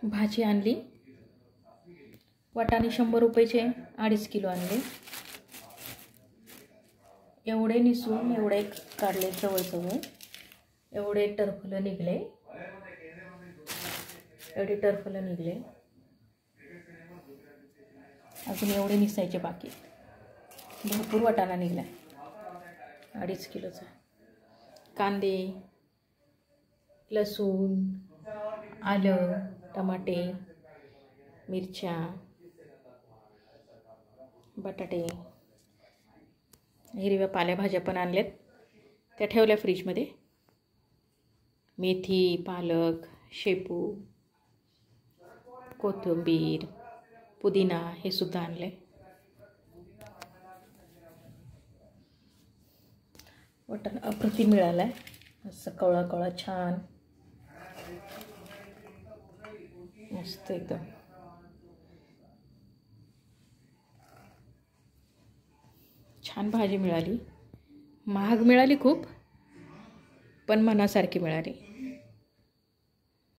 भाजी आणली, वाटाणे 100 रुपयाचे 2.5 किलो आणले. एवढे निसून एवढे काढले, जवळ एवढे टरफलं निघले, अजून एवढे निसायचे बाकी. भरपूर वाटाणा निघला 2.5 किलोचा. कांदे, लसूण, आलं, टमाटे, मिरच्या, बटाटे, हिरव्या पालेभाज्या पण आणल्यात, त्या ठेवल्या फ्रीजमध्ये. मेथी, पालक, शेपू, कोथिंबीर, पुदिना हे सुद्धा आणले. वाटाणा अप्रतिम मिळाला आहे, असं कवळा कवळा छान मस्त एकदम. छान भाजी मिळाली, महाग मिळाली खूप, पण मनासारखी मिळाली.